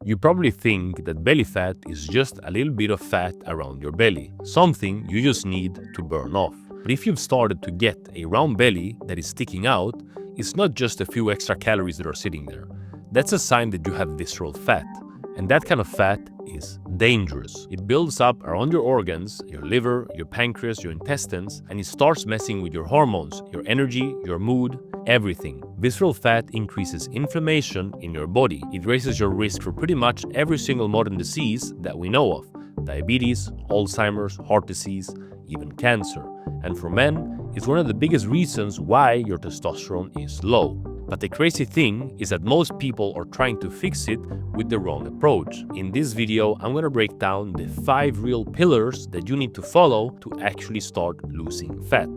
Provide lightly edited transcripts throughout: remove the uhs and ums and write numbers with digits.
You probably think that belly fat is just a little bit of fat around your belly, something you just need to burn off. But if you've started to get a round belly that is sticking out, it's not just a few extra calories that are sitting there. That's a sign that you have visceral fat. And that kind of fat is dangerous. It builds up around your organs, your liver, your pancreas, your intestines, and it starts messing with your hormones, your energy, your mood, everything. Visceral fat increases inflammation in your body. It raises your risk for pretty much every single modern disease that we know of. Diabetes, Alzheimer's, heart disease, even cancer. And for men, it's one of the biggest reasons why your testosterone is low. But the crazy thing is that most people are trying to fix it with the wrong approach. In this video, I'm going to break down the 5 real pillars that you need to follow to actually start losing fat.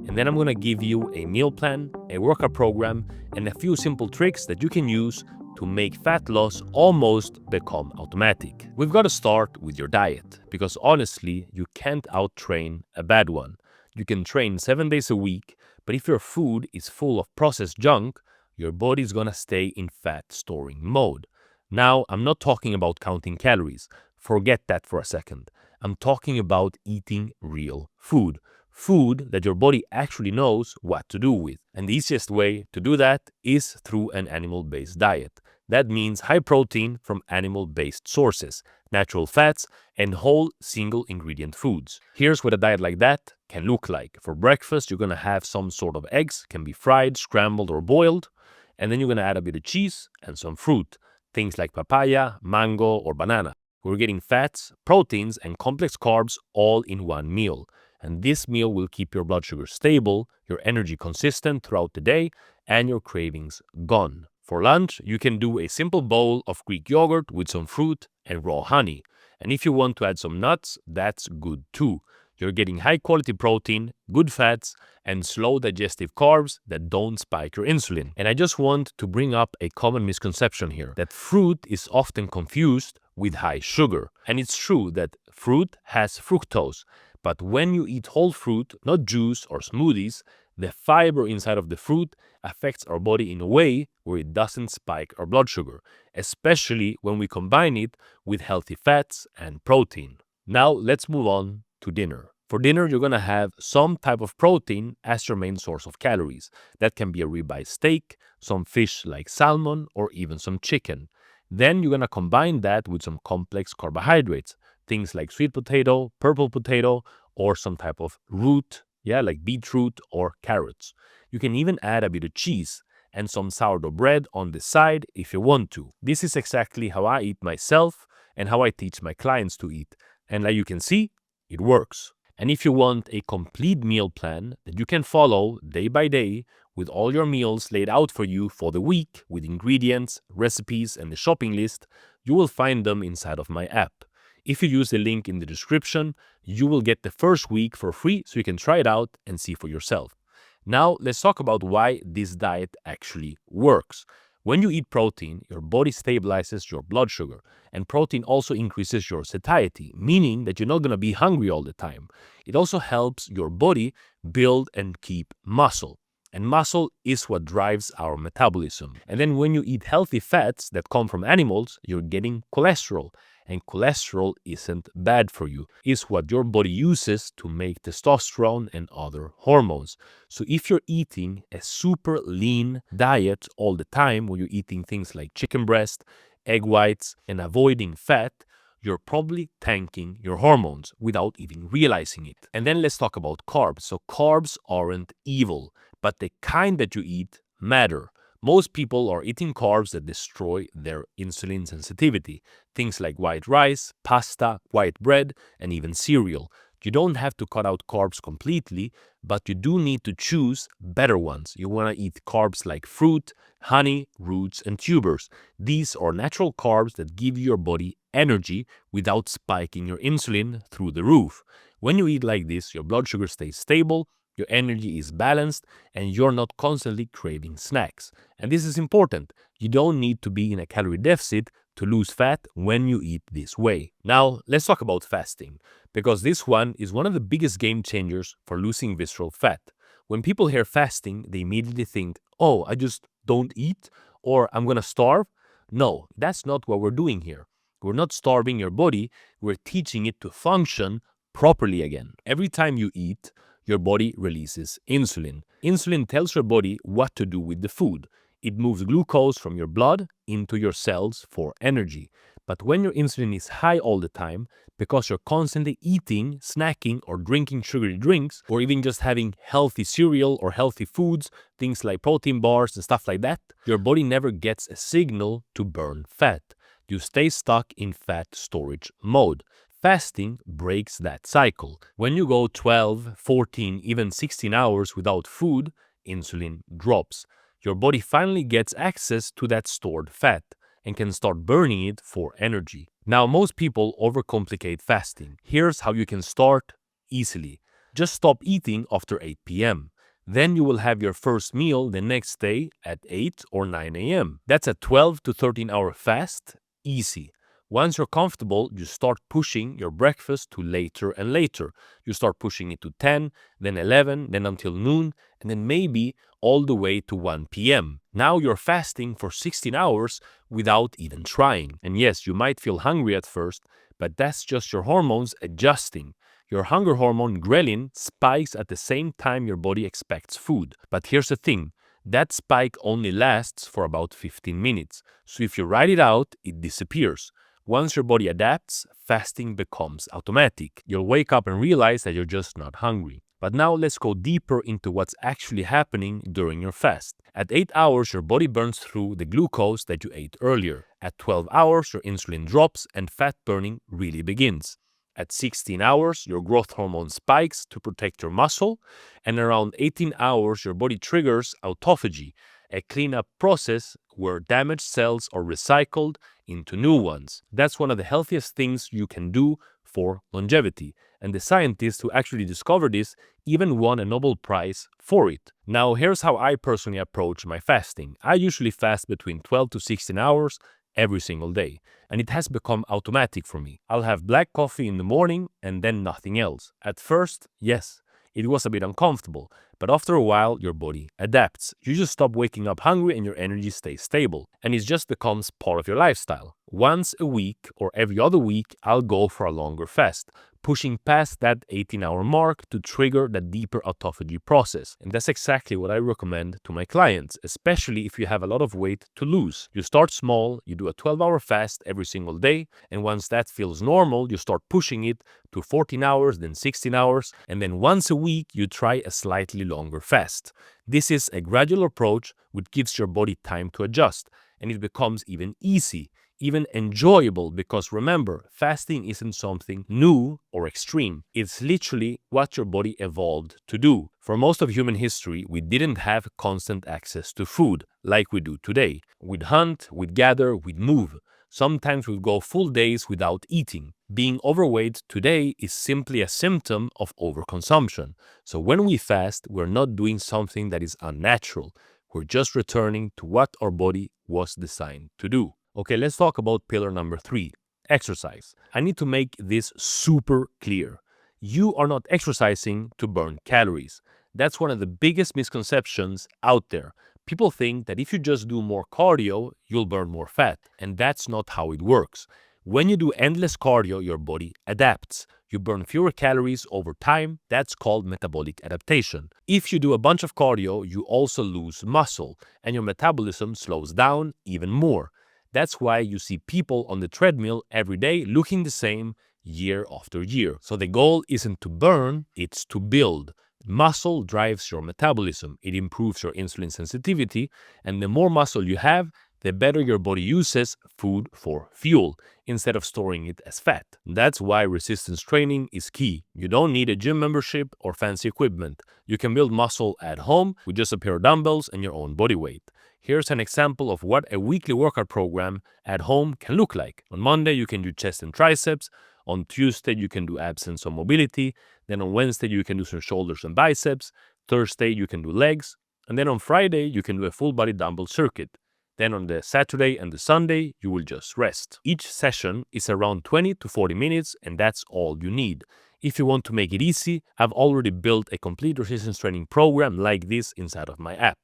And then I'm going to give you a meal plan, a workout program, and a few simple tricks that you can use to make fat loss almost become automatic. We've got to start with your diet, because honestly, you can't out-train a bad one. You can train 7 days a week, but if your food is full of processed junk, your body's gonna stay in fat storing mode. Now, I'm not talking about counting calories. Forget that for a second. I'm talking about eating real food. Food that your body actually knows what to do with. And the easiest way to do that is through an animal-based diet. That means high protein from animal-based sources, natural fats, and whole single-ingredient foods. Here's what a diet like that can look like. For breakfast, you're gonna have some sort of eggs, can be fried, scrambled, or boiled. And then you're going to add a bit of cheese and some fruit, things like papaya, mango, or banana. We're getting fats, proteins, and complex carbs all in one meal. And this meal will keep your blood sugar stable, your energy consistent throughout the day, and your cravings gone. For lunch, you can do a simple bowl of Greek yogurt with some fruit and raw honey. And if you want to add some nuts, that's good too. You're getting high-quality protein, good fats, and slow digestive carbs that don't spike your insulin. And I just want to bring up a common misconception here, that fruit is often confused with high sugar. And it's true that fruit has fructose, but when you eat whole fruit, not juice or smoothies, the fiber inside of the fruit affects our body in a way where it doesn't spike our blood sugar, especially when we combine it with healthy fats and protein. Now let's move on to dinner. For dinner, you're gonna have some type of protein as your main source of calories. That can be a ribeye steak, some fish like salmon, or even some chicken. Then you're gonna combine that with some complex carbohydrates, things like sweet potato, purple potato, or some type of root, like beetroot or carrots. You can even add a bit of cheese and some sourdough bread on the side if you want to. This is exactly how I eat myself and how I teach my clients to eat. And like you can see, it works. And if you want a complete meal plan that you can follow day by day with all your meals laid out for you for the week with ingredients, recipes, and the shopping list, you will find them inside of my app. If you use the link in the description, you will get the first week for free so you can try it out and see for yourself. Now, let's talk about why this diet actually works. When you eat protein, your body stabilizes your blood sugar, and protein also increases your satiety, meaning that you're not going to be hungry all the time. It also helps your body build and keep muscle. And muscle is what drives our metabolism. And then when you eat healthy fats that come from animals, you're getting cholesterol. And cholesterol isn't bad for you. It's what your body uses to make testosterone and other hormones. So if you're eating a super lean diet all the time, where you're eating things like chicken breast, egg whites, and avoiding fat, you're probably tanking your hormones without even realizing it. And then let's talk about carbs. So carbs aren't evil, but the kind that you eat matter. Most people are eating carbs that destroy their insulin sensitivity. Things like white rice, pasta, white bread, and even cereal. You don't have to cut out carbs completely, but you do need to choose better ones. You want to eat carbs like fruit, honey, roots, and tubers. These are natural carbs that give your body energy without spiking your insulin through the roof. When you eat like this, your blood sugar stays stable, your energy is balanced, and you're not constantly craving snacks. And this is important. You don't need to be in a calorie deficit to lose fat when you eat this way. Now, let's talk about fasting, because this one is one of the biggest game changers for losing visceral fat. When people hear fasting, they immediately think, oh, I just don't eat, or I'm gonna starve. No, that's not what we're doing here. We're not starving your body, we're teaching it to function properly again. Every time you eat, your body releases insulin. Insulin tells your body what to do with the food. It moves glucose from your blood into your cells for energy. But when your insulin is high all the time, because you're constantly eating, snacking, or drinking sugary drinks, or even just having healthy cereal or healthy foods, things like protein bars and stuff like that, your body never gets a signal to burn fat. You stay stuck in fat storage mode. Fasting breaks that cycle. When you go 12, 14, even 16 hours without food, insulin drops. Your body finally gets access to that stored fat and can start burning it for energy. Now, most people overcomplicate fasting. Here's how you can start easily. Just stop eating after 8 p.m. Then you will have your first meal the next day at 8 or 9 a.m. That's a 12 to 13 hour fast, easy. Once you're comfortable, you start pushing your breakfast to later and later. You start pushing it to 10, then 11, then until noon, and then maybe all the way to 1 p.m. Now you're fasting for 16 hours without even trying. And yes, you might feel hungry at first, but that's just your hormones adjusting. Your hunger hormone ghrelin spikes at the same time your body expects food. But here's the thing. That spike only lasts for about 15 minutes. So if you ride it out, it disappears. Once your body adapts, fasting becomes automatic. You'll wake up and realize that you're just not hungry. But now let's go deeper into what's actually happening during your fast. At 8 hours, your body burns through the glucose that you ate earlier. At 12 hours, your insulin drops and fat burning really begins. At 16 hours, your growth hormone spikes to protect your muscle, and around 18 hours, your body triggers autophagy, a cleanup process where damaged cells are recycled into new ones. That's one of the healthiest things you can do for longevity, and the scientists who actually discovered this even won a Nobel Prize for it. Now, here's how I personally approach my fasting. I usually fast between 12 to 16 hours every single day, and it has become automatic for me. I'll have black coffee in the morning and then nothing else. At first, yes, it was a bit uncomfortable, but after a while, your body adapts. You just stop waking up hungry and your energy stays stable, and it just becomes part of your lifestyle. Once a week or every other week, I'll go for a longer fast, pushing past that 18-hour mark to trigger that deeper autophagy process. And that's exactly what I recommend to my clients, especially if you have a lot of weight to lose. You start small, you do a 12-hour fast every single day, and once that feels normal, you start pushing it to 14 hours, then 16 hours, and then once a week, you try a slightly longer fast. This is a gradual approach which gives your body time to adjust, and it becomes even easy, even enjoyable, because remember, fasting isn't something new or extreme. It's literally what your body evolved to do. For most of human history, we didn't have constant access to food like we do today. We'd hunt, we'd gather, we'd move. Sometimes we'd go full days without eating. Being overweight today is simply a symptom of overconsumption. So when we fast, we're not doing something that is unnatural. We're just returning to what our body was designed to do. Okay, let's talk about pillar number 3, exercise. I need to make this super clear. You are not exercising to burn calories. That's one of the biggest misconceptions out there. People think that if you just do more cardio, you'll burn more fat, and that's not how it works. When you do endless cardio, your body adapts. You burn fewer calories over time. That's called metabolic adaptation. If you do a bunch of cardio, you also lose muscle, and your metabolism slows down even more. That's why you see people on the treadmill every day looking the same year after year. So the goal isn't to burn, it's to build. Muscle drives your metabolism. It improves your insulin sensitivity, and the more muscle you have, the better your body uses food for fuel instead of storing it as fat. That's why resistance training is key. You don't need a gym membership or fancy equipment. You can build muscle at home with just a pair of dumbbells and your own body weight. Here's an example of what a weekly workout program at home can look like. On Monday, you can do chest and triceps. On Tuesday, you can do abs and some mobility. Then on Wednesday, you can do some shoulders and biceps. Thursday, you can do legs. And then on Friday, you can do a full body dumbbell circuit. Then on the Saturday and the Sunday, you will just rest. Each session is around 20 to 40 minutes, and that's all you need. If you want to make it easy, I've already built a complete resistance training program like this inside of my app.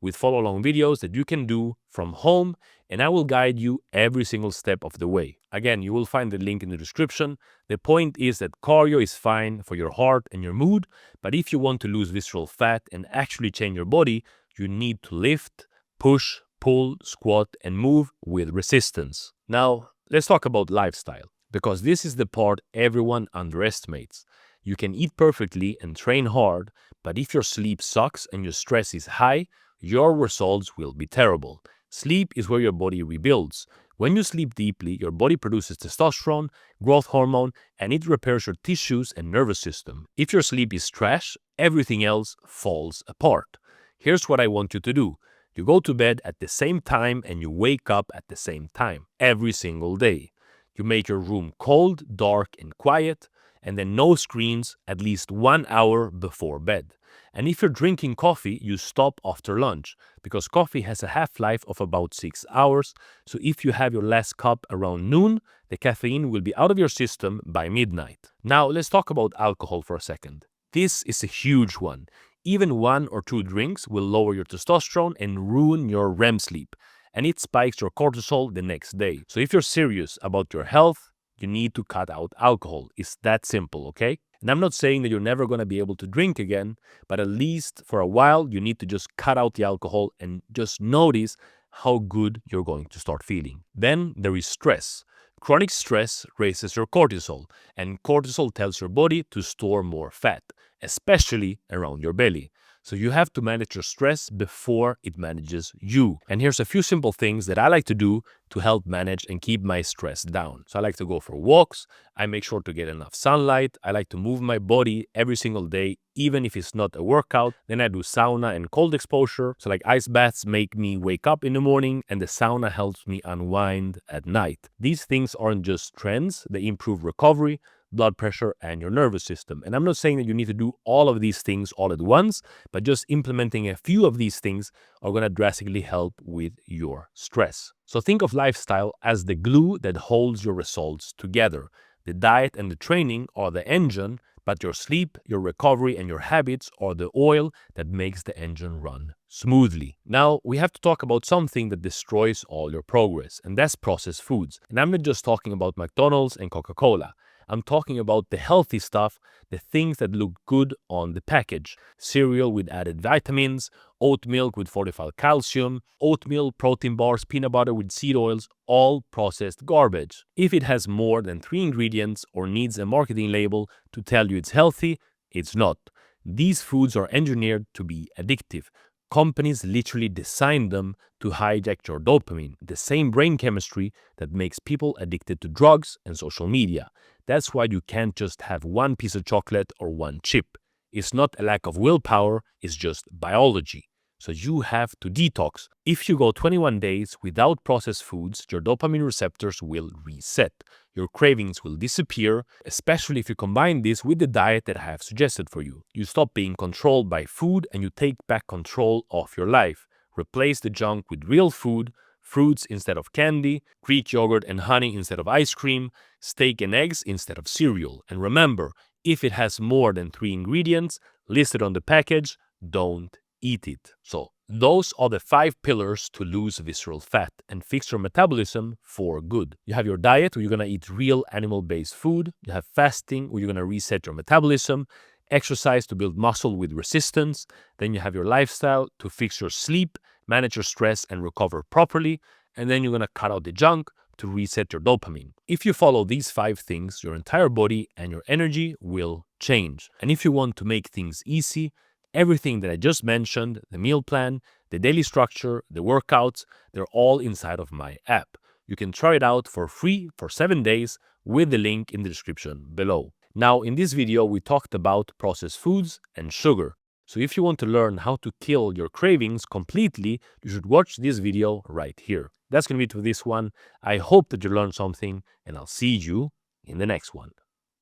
with follow-along videos that you can do from home, and I will guide you every single step of the way. Again, you will find the link in the description. The point is that cardio is fine for your heart and your mood, but if you want to lose visceral fat and actually change your body, you need to lift, push, pull, squat, and move with resistance. Now, let's talk about lifestyle, because this is the part everyone underestimates. You can eat perfectly and train hard, but if your sleep sucks and your stress is high, your results will be terrible. Sleep is where your body rebuilds. When you sleep deeply, your body produces testosterone, growth hormone, and it repairs your tissues and nervous system. If your sleep is trash, everything else falls apart. Here's what I want you to do. You go to bed at the same time and you wake up at the same time every single day. You make your room cold, dark, and quiet, and then no screens at least 1 hour before bed. And if you're drinking coffee, you stop after lunch, because coffee has a half-life of about 6 hours, so if you have your last cup around noon, the caffeine will be out of your system by midnight. Now, let's talk about alcohol for a second. This is a huge one. Even 1 or 2 drinks will lower your testosterone and ruin your REM sleep, and it spikes your cortisol the next day. So if you're serious about your health, you need to cut out alcohol. It's that simple, okay? And I'm not saying that you're never going to be able to drink again, but at least for a while, you need to just cut out the alcohol and just notice how good you're going to start feeling. Then there is stress. Chronic stress raises your cortisol, and cortisol tells your body to store more fat, especially around your belly. So you have to manage your stress before it manages you. And here's a few simple things that I like to do to help manage and keep my stress down. So I like to go for walks. I make sure to get enough sunlight. I like to move my body every single day, even if it's not a workout. Then I do sauna and cold exposure. So like ice baths make me wake up in the morning, and the sauna helps me unwind at night. These things aren't just trends. They improve recovery, blood pressure, and your nervous system. And I'm not saying that you need to do all of these things all at once, but just implementing a few of these things are going to drastically help with your stress. So think of lifestyle as the glue that holds your results together. The diet and the training are the engine, but your sleep, your recovery, and your habits are the oil that makes the engine run smoothly. Now, we have to talk about something that destroys all your progress, and that's processed foods. And I'm not just talking about McDonald's and Coca-Cola. I'm talking about the healthy stuff, the things that look good on the package. Cereal with added vitamins, oat milk with fortified calcium, oatmeal, protein bars, peanut butter with seed oils, all processed garbage. If it has more than 3 ingredients or needs a marketing label to tell you it's healthy, it's not. These foods are engineered to be addictive. Companies literally designed them to hijack your dopamine, the same brain chemistry that makes people addicted to drugs and social media. That's why you can't just have one piece of chocolate or one chip. It's not a lack of willpower, it's just biology. So you have to detox. If you go 21 days without processed foods, your dopamine receptors will reset. Your cravings will disappear, especially if you combine this with the diet that I have suggested for you. You stop being controlled by food and you take back control of your life. Replace the junk with real food, fruits instead of candy, Greek yogurt and honey instead of ice cream, steak and eggs instead of cereal. And remember, if it has more than 3 ingredients listed on the package, don't eat it. So those are the 5 pillars to lose visceral fat and fix your metabolism for good. You have your diet, where you're going to eat real animal-based food. You have fasting, where you're going to reset your metabolism. Exercise to build muscle with resistance. Then you have your lifestyle to fix your sleep, manage your stress, and recover properly. And then you're going to cut out the junk to reset your dopamine. If you follow these 5 things, your entire body and your energy will change. And if you want to make things easy, everything that I just mentioned, the meal plan, the daily structure, the workouts, they're all inside of my app. You can try it out for free for 7 days with the link in the description below. Now, in this video, we talked about processed foods and sugar. So if you want to learn how to kill your cravings completely, you should watch this video right here. That's going to be it for this one. I hope that you learned something, and I'll see you in the next one.